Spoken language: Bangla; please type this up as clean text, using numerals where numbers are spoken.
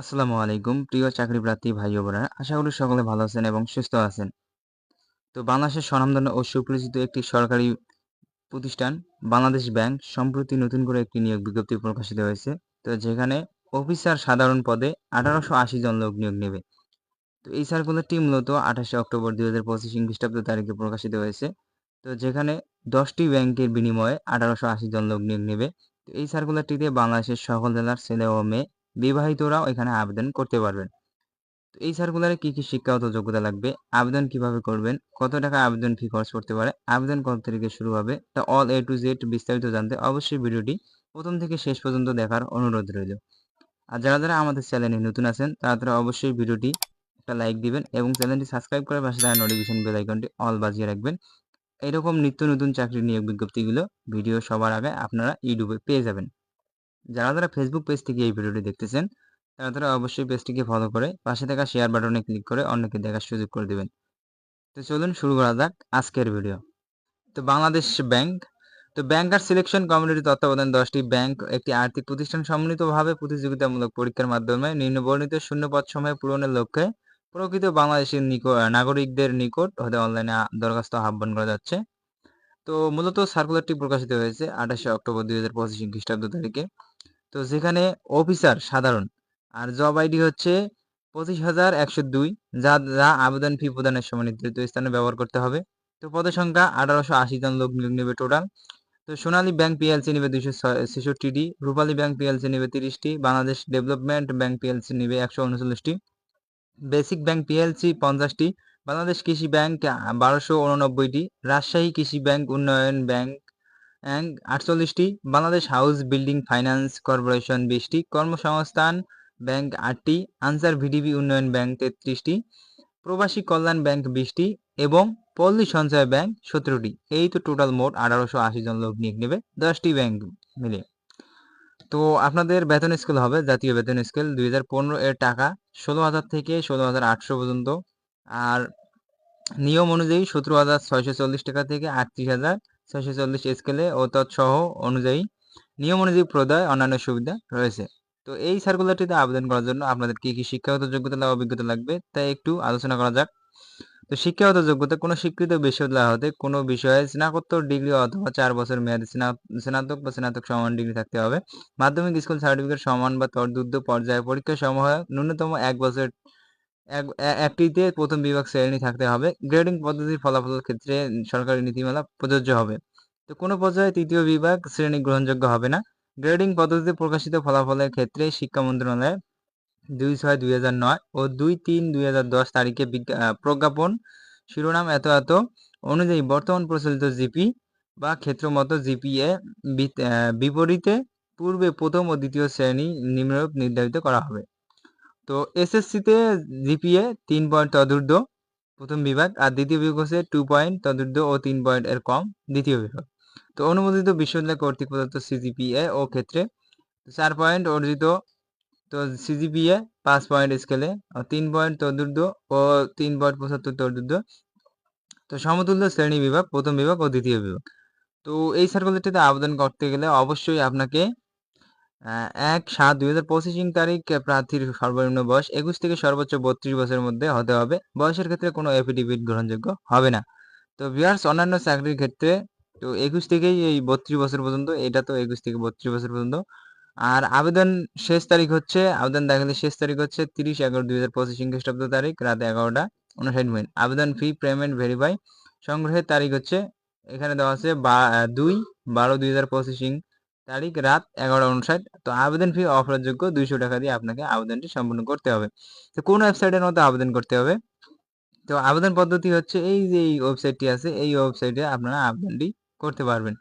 আসসালামু আলাইকুম প্রিয় চাকরি প্রার্থী ভাই ও বোনেরা, আশা করি সকলে ভালো আছেন এবং সুস্থ আছেন। তো বাংলাদেশের স্বনামধন্য ও সুপরিচিত একটি সরকারি প্রতিষ্ঠান বাংলাদেশ ব্যাংক সম্প্রতি নতুন করে একটি নিয়োগ বিজ্ঞপ্তি প্রকাশিত হয়েছে। তো যেখানে অফিসার সাধারণ পদে 1880 জন লোক নিয়োগ নেবে। তো এই সার্কুলারটি মূলত 28শে অক্টোবর 2025 খ্রিস্টাব্দ তারিখে প্রকাশিত হয়েছে। তো যেখানে 10টি ব্যাংকের বিনিময়ে 1880 জন লোক নিয়োগ নেবে। তো এই সার্কুলারটিতে বাংলাদেশের সকল জেলার ছেলে ও মেয়ে বিবাহিতরাও এখানে আবেদন করতে পারবেন। তো এই সার্কুলারে কি শিক্ষাগত যোগ্যতা লাগবে, আবেদন কিভাবে করবেন, কত টাকা আবেদন ফি খরচ পড়তে পারে, আবেদন কত তারিখে শুরু হবে, তা অল এ টু জেড বিস্তারিত জানতে অবশ্যই ভিডিওটি প্রথম থেকে শেষ পর্যন্ত দেখার অনুরোধ রইল। আর যারা আমাদের চ্যানেলে নতুন আছেন তারা অবশ্যই ভিডিওটি একটা লাইক দিবেন এবং চ্যানেলটি সাবস্ক্রাইব করে পাশে থাকা নোটিফিকেশন বেল আইকনটি অল বাজিয়ে রাখবেন। এরকম নিত্য নতুন চাকরি নিয়োগ বিজ্ঞপ্তিগুলো ভিডিও সবার আগে আপনারা ইউটিউবে পেয়ে যাবেন। যারা ফেসবুক পেজ থেকে এই ভিডিওটি দেখতেছেন তারা অবশ্যই পেজটিকে ফলো করে পাশে থাকা শেয়ার বাটনে ক্লিক করে অন্যকে দেখার সুযোগ করে দিবেন। তো চলুন শুরু করা যাক আজকের ভিডিও। তো বাংলাদেশ ব্যাংক, তো ব্যাংকার সিলেকশন কমিটির তত্ত্বাবধানে 10টি ব্যাংক একটি আর্থিক প্রতিষ্ঠান সম্মিলিতভাবে প্রতিযোগিতামূলক পরীক্ষার মাধ্যমে নিম্নবর্ণিত শূন্যপদ সময় পূরণের লক্ষ্যে প্রকৃত বাংলাদেশের নাগরিকদের নিকট হতে অনলাইনে দরখাস্ত আহ্বান করা যাচ্ছে। তো মূলত সার্কুলারটি প্রকাশিত হয়েছে 28শে অক্টোবর 2025 খ্রিস্টাব্দ তারিখে। তো যেখানে অফিসার সাধারণ আর জব আইডি হচ্ছে 25,102, যা আবেদন ফি প্রদানের সময় নির্ধারিত স্থানে ব্যবহার করতে হবে। তো পদের সংখ্যা 1880 জন লোক নিয়োগ নেবে টোটাল। তো সোনালী ব্যাংক পিএলসি নেবে 266টি, রূপালী ব্যাংক পিএলসি নেবে 30টি, বাংলাদেশ ডেভেলপমেন্ট ব্যাংক পিএলসি নেবে 139টি, বেসিক ব্যাংক পিএলসি 50টি, বাংলাদেশ কৃষি ব্যাংক 1289টি, রাজশাহী কৃষি ব্যাংক উন্নয়ন bank 48টি, Bangladesh house building finance corporation 20টি, কর্মসংস্থান ব্যাংক 8টি, আনসার ভিডিপি উন্নয়ন ব্যাংক 33টি, প্রবাসী কল্যাণ ব্যাংক 20টি এবং পল্লী সঞ্চয় ব্যাংক 17টি। এই তো টোটাল মোট 1880 জন লোক নিয়োগ নেবে 10টি ব্যাংক মিলে। তো আপনাদের বেতন স্কেল হবে জাতীয় বেতন স্কেল 2015 এর টাকা 16,000 থেকে 16,800 পর্যন্ত। আর নিয়ম অনুযায়ী 17,640 টাকা থেকে 38,640 স্কেলে ও তৎসহ অনুযায়ী নিয়ম অনুযায়ী প্রদায় অন্যান্য সুবিধা রয়েছে। তো এই সার্কুলারটিতে আবেদন করার জন্য আপনাদের কি শিক্ষাগত যোগ্যতা বা অভিজ্ঞতা লাগবে তা একটু আলোচনা করা যাক। তো শিক্ষাগত যোগ্যতা কোনো স্বীকৃত বিশ্ববিদ্যালয় হতে কোনো বিষয়ে স্নাতকোত্তর ডিগ্রি অথবা 4 বছর মেয়াদী স্নাতক বা স্নাতক সমান ডিগ্রি থাকতে হবে। মাধ্যমিক স্কুল সার্টিফিকেট সমান বা তদূর্ধ্ব পর্যায়ে পরীক্ষা সমূহ ন্যূনতম 1 বছর একটিতে প্রথম বিভাগ শ্রেণী থাকতে হবে। গ্রেডিং পদ্ধতির ফলাফলের ক্ষেত্রে সরকারি নীতিমালা প্রযোজ্য হবে। তো কোনো পর্যায়ে তৃতীয় বিভাগ শ্রেণী গ্রহণযোগ্য হবে না। গ্রেডিং পদ্ধতিতে প্রকাশিত ফলাফলের ক্ষেত্রে শিক্ষা মন্ত্রণালয় 2/6/2009 ও 2/3/2010 তারিখে প্রজ্ঞাপন শিরোনাম এত অনুযায়ী বর্তমান প্রচলিত জিপি বা ক্ষেত্রমত জিপিএ বিপরীতে পূর্বে প্রথম ও দ্বিতীয় শ্রেণী নিম্নরূপ নির্ধারিত করা হবে। তো এসএসসিতে জিপিএ 3 পয়েন্ট তদূর্ধ্ব প্রথম বিভাগ আর দ্বিতীয় বিভাগ হচ্ছে 2 পয়েন্ট তদূর্ধ্ব ও 3 পয়েন্ট এর কম দ্বিতীয় বিভাগ। তো অনুমোদিত বিশ্ববিদ্যালয় কর্তৃক প্রদত্ত সিজিপিএ ও ক্ষেত্রে 4 পয়েন্ট অর্জিত, তো সিজিপিএ 5 পয়েন্ট স্কেলে 3 পয়েন্ট তদূর্ধ্ব ও 3.75 তদূর্ধ্ব। তো সমতুল্য শ্রেণী বিভাগ প্রথম বিভাগ ও দ্বিতীয় বিভাগ। তো এই সার্কুলারটিতে আবেদন করতে গেলে অবশ্যই আপনাকে 1/7/2025 তারিখ প্রার্থীর সর্বনিম্ন বয়স 21 থেকে সর্বোচ্চ 32 বছরের মধ্যে হতে হবে। বয়সের ক্ষেত্রে কোনো এফিডেভিট গ্রহণযোগ্য হবে না। তো ভিউয়ার্স, অন্যান্য চাকরির ক্ষেত্রে তো 21 থেকেই এই 32 বছর পর্যন্ত, এটা তো 21 থেকে 32 বছর পর্যন্ত। আর আবেদন শেষ তারিখ হচ্ছে, আবেদন দাখিলের শেষ তারিখ হচ্ছে 30/11/2025 খ্রিস্টাব্দ তারিখ রাত 11:59। আবেদন ফি পেমেন্ট ভেরিফাই সংগ্রহের তারিখ হচ্ছে এখানে দেওয়া আছে 2/12/2025 তারিখ রাত 11:59। তো আবেদন ফি অফারযোগ্য 200 টাকা দিয়ে আপনাকে আবেদনটি সম্পূর্ণ করতে হবে। তো কোন ওয়েবসাইটের মধ্যে আবেদন করতে হবে? তো আবেদন পদ্ধতি হচ্ছে এই যে এই ওয়েবসাইটটি আছে, এই ওয়েবসাইটে আপনারা আবেদনটি করতে পারবেন।